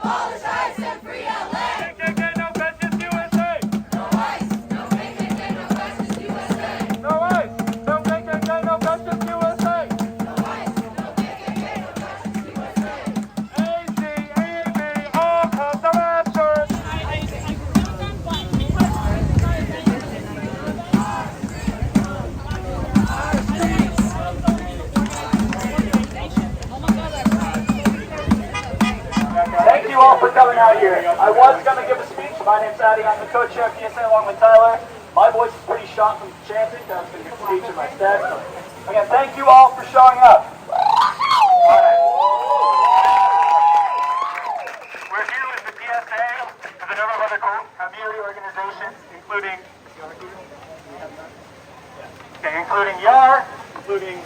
Apologize and free LA. KKK, no vengeance, USA. No ICE, no KKK, no vengeance, USA. No ICE, no KKK, no vengeance, USA. No ICE, no KKK, no vengeance, USA. I.C.E, all comes of answers. Thank you all for coming out here. I was going to give a speech. My name's Addy. I'm the co-chair of PSA along with Tyler. My voice is pretty shot from chanting. I was going to give a speech in my stead. So, again, thank you all for showing up. We're here with the PSA and a number of other community organizations, including YAR, including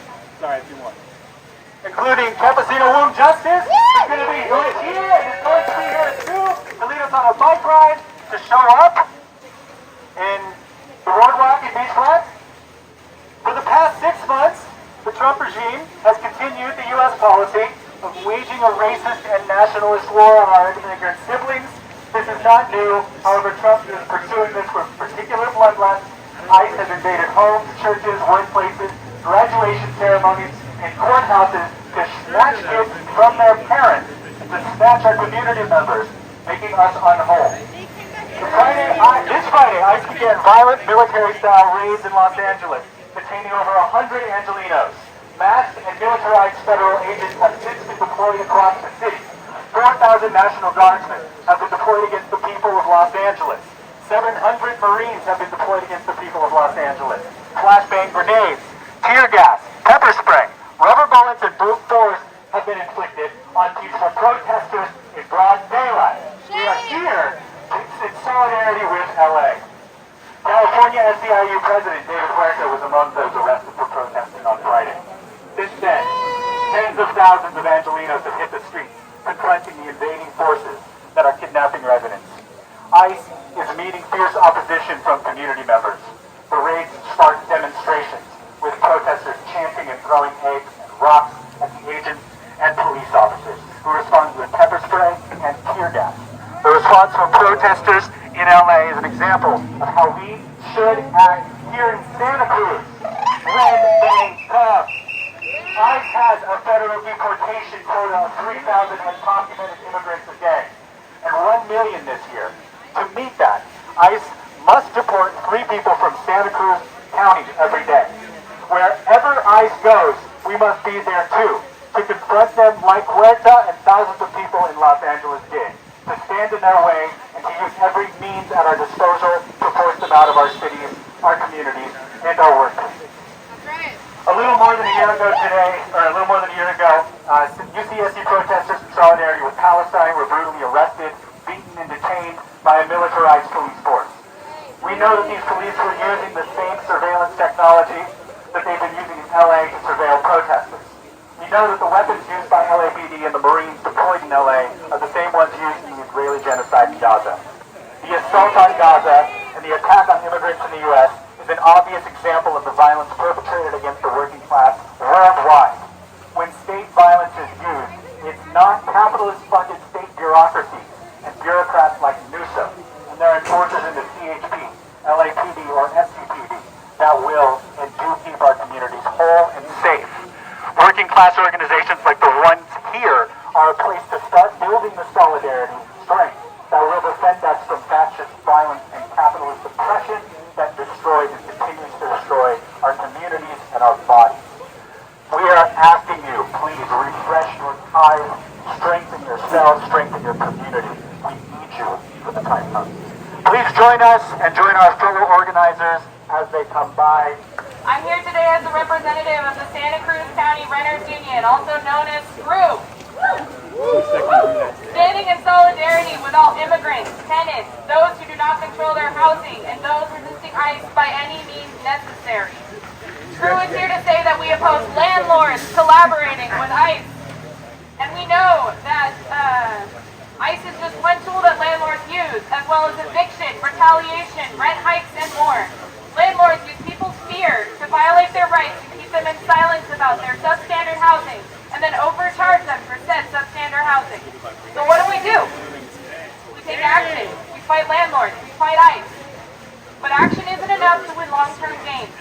Campesino Womb Justice, who's going to be here and is going to be here too to lead us on a bike ride to show up in the Boardwalk and Beach Flats. For the past 6 months, the Trump regime has continued the U.S. policy of waging a racist and nationalist war on our immigrant siblings. This is not new. However, Trump is pursuing this with particular bloodlust. ICE has invaded homes, churches, workplaces, graduation ceremonies, and courthouses to snatch kids from their parents and to snatch our community members, making us unwhole. This Friday, ICE began violent military-style raids in Los Angeles, detaining over 100 Angelinos. Masked and militarized federal agents have since been deployed across the city. 4,000 National Guardsmen have been deployed against the people of Los Angeles. 700 Marines have been deployed against the people of Los Angeles. Flashbang grenades, tear gas, pepper spray, rubber bullets, and brute force have been inflicted on peaceful protesters in broad daylight. We are here in solidarity with LA. California SEIU President David Huerta was among those arrested for protesting on Friday. Since then, tens of thousands of Angelinos have hit the streets, confronting the invading forces that are kidnapping residents. ICE is meeting fierce opposition from community members. The raids sparked demonstrations, with protesters chanting and throwing eggs and rocks at the agents and police officers, who responded with pepper spray and tear gas. The response from protesters in LA is an example of how we should act here in Santa Cruz when they come. ICE has a federal deportation quota of 3,000 undocumented immigrants a day, and 1 million this year. To meet that, ICE must deport 3 people from Santa Cruz County every day. Wherever ICE goes, we must be there too, to confront them like Huerta and thousands of people in Los Angeles did, to stand in their way and to use every means at our disposal to force them out of our cities, our communities, and our workplaces. A little more than a year ago, UCSC protesters in solidarity with Palestine were brutally arrested, beaten, and detained by a militarized police force. We know that these police were using the same surveillance technology that they've been using in LA to surveil protesters. We know that the weapons used by LAPD and the Marines deployed in LA are the same ones used in the Israeli genocide in Gaza. The assault on Gaza and the attack on immigrants in the U.S. is an obvious example of the violence perpetrated against the working class worldwide. When state violence is used, it's not capitalist-funded state bureaucracies and bureaucrats like Newsom and their enforcers in the CHP, LAPD, or SCPD that will and do keep our communities whole and safe. Working class organizations like the ones here are a place to start building the solidarity, strength that will defend us from fascist violence and capitalist oppression that destroys and continues to destroy our communities and our bodies. We are asking you, please refresh your ties, strengthen yourselves, strengthen your community. We need you when the time comes. Please join us and join our fellow organizers as they come by. I'm here today as the representative of the Santa Cruz County Renters Union, also known as Cruz. Standing in solidarity with all immigrants, tenants, those who do not control their housing, and those resisting ICE by any means necessary. Cruz is here to say that we oppose landlords collaborating with ICE. And we know that ICE is just one tool that landlords use, as well as eviction, retaliation, rent hikes, and more. Landlords use people's fear to violate their rights and keep them in silence about their substandard housing, and then overcharge them for said substandard housing. So what do? action. We fight landlords. We fight ICE. But action isn't enough to win long-term gains.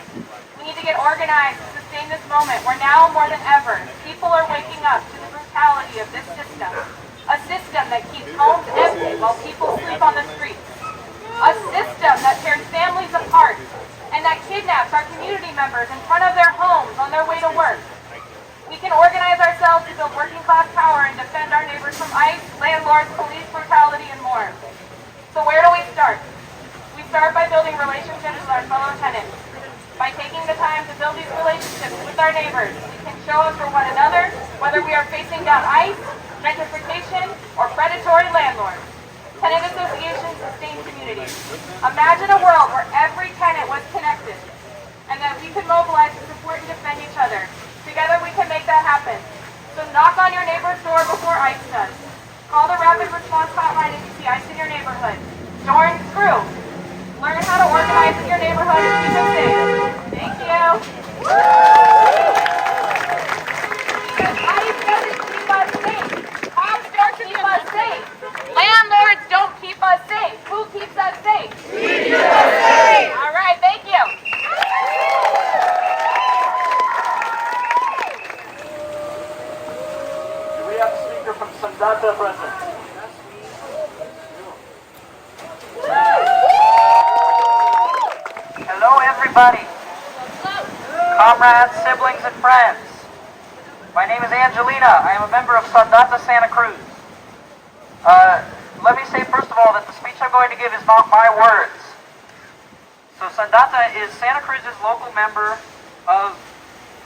We need to get organized to sustain this moment where now more than ever, people are waking up to the brutality of this system. A system that keeps homes empty while people sleep on the streets. A system that tears families apart and that kidnaps our community members in front of their homes on their way to work. We can organize ourselves to build working class power and defend our neighbors from ICE, landlords, police brutality, and more. So where do we start? We start by building relationships with our fellow tenants. By taking the time to build these relationships with our neighbors, we can show up for one another, whether we are facing down ICE, gentrification, or predatory landlords. Tenant associations sustain communities. Imagine a world where every tenant was connected, and that we could mobilize to support and defend each other. Together we can make that happen. So knock on your neighbor's door before ICE does. Call the rapid response hotline if you see ICE in your neighborhood. Join Cruz. Learn how to organize in your neighborhood and keep it safe. Thank you. Because ICE doesn't keep us safe. Cops don't keep us safe. Landlords don't keep us safe. Who keeps us safe? We keep us safe. All right, thank you. Do we have a speaker from Sandata present? Hello, everybody. Comrades, siblings, and friends. My name is Angelina. I am a member of Sandata Santa Cruz. Let me say first of all that the speech I'm going to give is not my words. So Sandata is Santa Cruz's local member of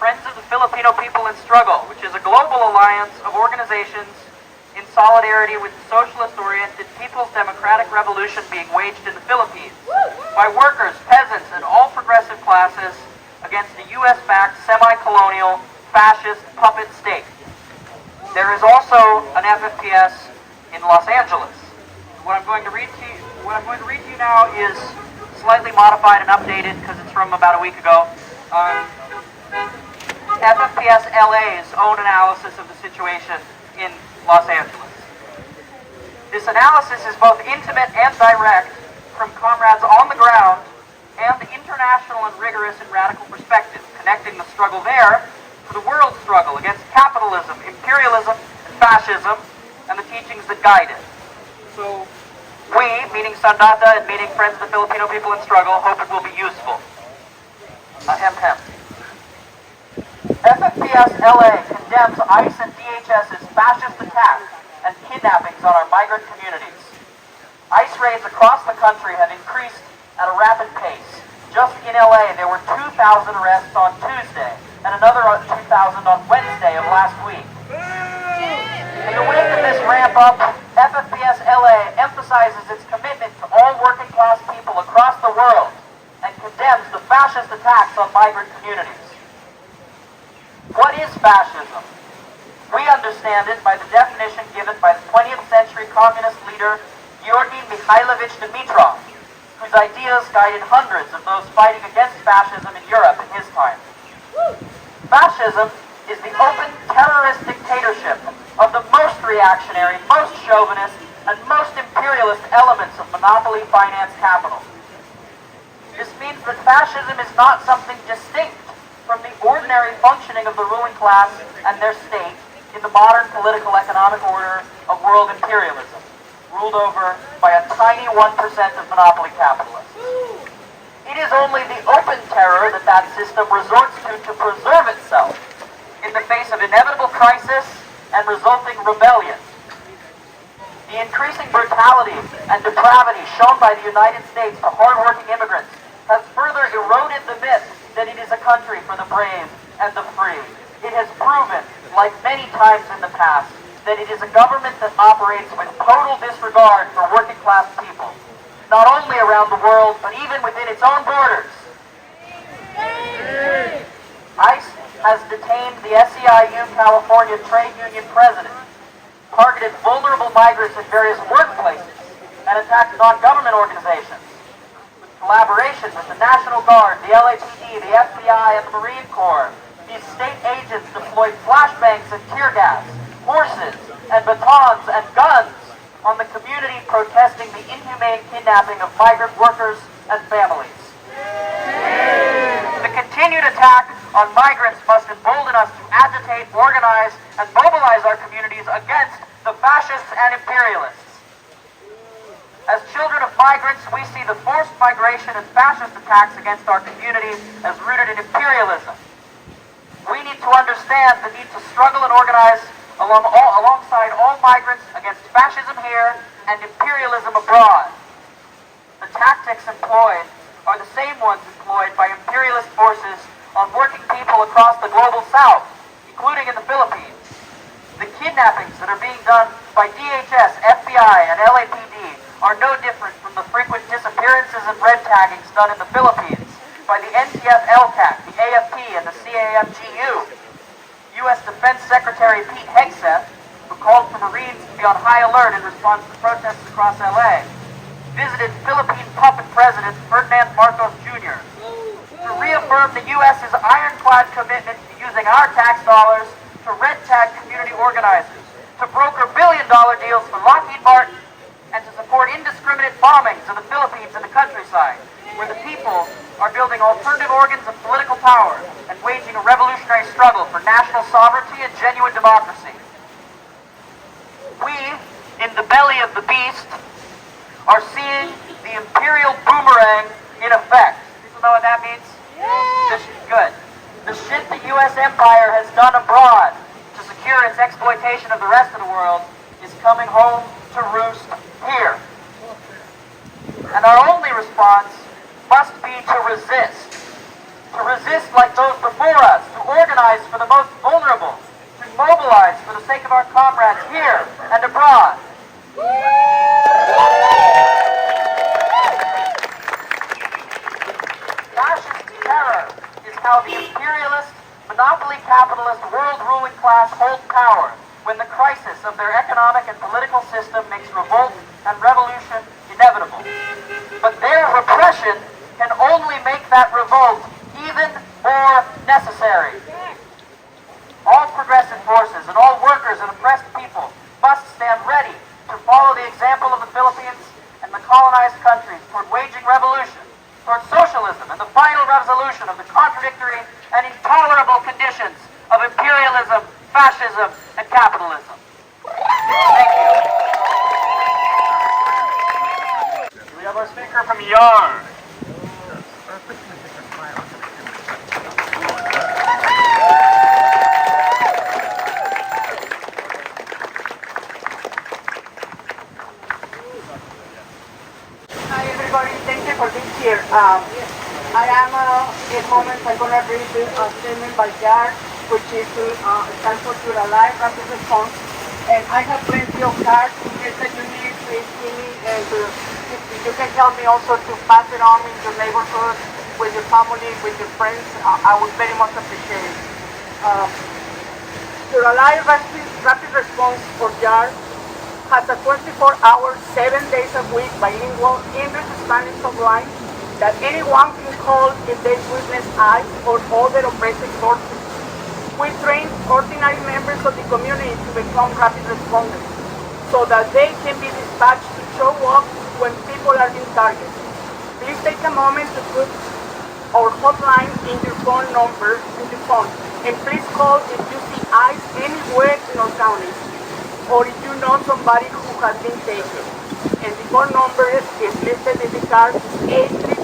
Friends of the Filipino People in Struggle, which is a global alliance of organizations in solidarity with the socialist-oriented People's Democratic Revolution being waged in the Philippines by workers, peasants, and all progressive classes against the U.S.-backed semi-colonial fascist puppet state. There is also an FFPS in Los Angeles. What I'm going to read to you now is slightly modified and updated because it's from about a week ago. FFPS LA's own analysis of the situation in Los Angeles. This analysis is both intimate and direct from comrades on the ground and the international and rigorous and radical perspective, connecting the struggle there to the world struggle against capitalism, imperialism, and fascism, and the teachings that guide it. So we, meaning Sandata and meaning Friends of the Filipino People in Struggle, hope it will be useful. FFPS LA condemns ICE and DHS's fascist attacks and kidnappings on our migrant communities. ICE raids across the country have increased at a rapid pace. Just in LA, there were 2,000 arrests on Tuesday and another 2,000 on Wednesday of last week. In the wake of this ramp up, FFPS LA emphasizes its commitment to all working class people across the world and condemns the fascist attacks on migrant communities. What is fascism? We understand it by the definition given by the 20th century communist leader Georgy Mikhailovich Dimitrov, whose ideas guided hundreds of those fighting against fascism in Europe in his time. Fascism is the open terrorist dictatorship of the most reactionary, most chauvinist, and most imperialist elements of monopoly finance capital. This means that fascism is not something distinct from the ordinary functioning of the ruling class and their state in the modern political economic order of world imperialism, ruled over by a tiny 1% of monopoly capitalists. It is only the open terror that that system resorts to preserve itself in the face of inevitable crisis and resulting rebellion. The increasing brutality and depravity shown by the United States to hardworking immigrants has further eroded the myth that it is a country for the brave and the free. It has proven, like many times in the past, that it is a government that operates with total disregard for working class people, not only around the world, but even within its own borders. ICE has detained the SEIU California trade union president, targeted vulnerable migrants in various workplaces, and attacked non-government organizations. With collaboration with the National Guard, the LAPD, the FBI, and the Marine Corps, these state agents deployed flashbangs and tear gas, horses, and batons and guns on the community protesting the inhumane kidnapping of migrant workers and families. The continued attack on migrants must embolden us to agitate, organize, and mobilize our communities against the fascists and imperialists. As children of migrants, we see the forced migration and fascist attacks against our communities as rooted in imperialism. We need to understand the need to struggle and organize alongside all migrants against fascism here and imperialism abroad. The tactics employed are the same ones employed by imperialist forces on working people across the global south, including in the Philippines. The kidnappings that are being done by DHS, FBI, and LAPD are no different from the frequent disappearances and red taggings done in the Philippines by the NTF LCAC, the AFP, and the CAMGU. U.S. Defense Secretary Pete Hegseth, who called for Marines to be on high alert in response to protests across LA, visited Philippine puppet President Ferdinand Marcos Jr. to reaffirm the U.S.'s ironclad commitment to using our tax dollars to red tag community organizers, to broker billion-dollar deals for Lockheed Martin, and to support indiscriminate bombings of the Philippines and the countryside, where the people are building alternative organs of political power and waging a revolutionary struggle for national sovereignty and genuine democracy. We, in the belly of the beast, are seeing the imperial boomerang in effect. People know what that means? Good. The shit the U.S. empire has done abroad to secure its exploitation of the rest of the world is coming home to roost here. And our only response must be to resist. To resist like those before us, to organize for the most vulnerable, to mobilize for the sake of our comrades here and abroad. Fascist terror is how the imperialist, monopoly capitalist, world-ruling class hold power when the crisis of their economic and political system makes revolt and revolution inevitable. But their repression can only make that revolt even more necessary. All progressive forces and all workers and oppressed people must stand ready to follow the example of the Philippines and the colonized countries toward waging revolution, toward socialism and the final resolution of the contradictory and intolerable conditions of imperialism, fascism, and capitalism. Thank you. We have our speaker from YAR. Hi everybody, thank you for being here. I am in a moment I'm going to read a statement by YAR, which is stands for Your Alive Rapid Response. And I have plenty of cards in case that you need, please give me, and if you can help me also to pass it on in your neighborhood, with your family, with your friends, I would very much appreciate it. Your Alive Rapid Response for YAR has a 24-hour, 7 days a week bilingual English-Spanish hotline that anyone can call if they witness ICE or other oppressive forces. We train ordinary members of the community to become rapid responders so that they can be dispatched to show up when people are being targeted. Please take a moment to put our hotline in your phone number, and please call if you see ICE anywhere in our county, or if you know somebody who has been taken. And the phone number is listed in the card,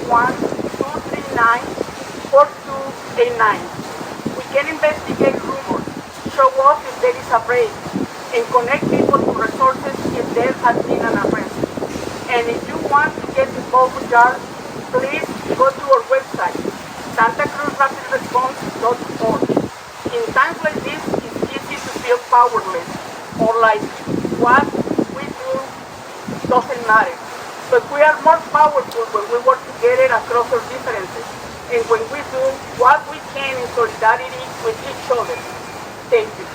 831-239-4289. We can investigate rumors, show up if there is a break, and connect people to resources if there has been an arrest. And if you want to get involved with YAR, please go to our website, santacruzrapidresponse.org. In times like this, it's easy to feel powerless, or like what we do doesn't matter. But we are more powerful when we work together across our differences, and when we do what we can in solidarity with each other. Thank you.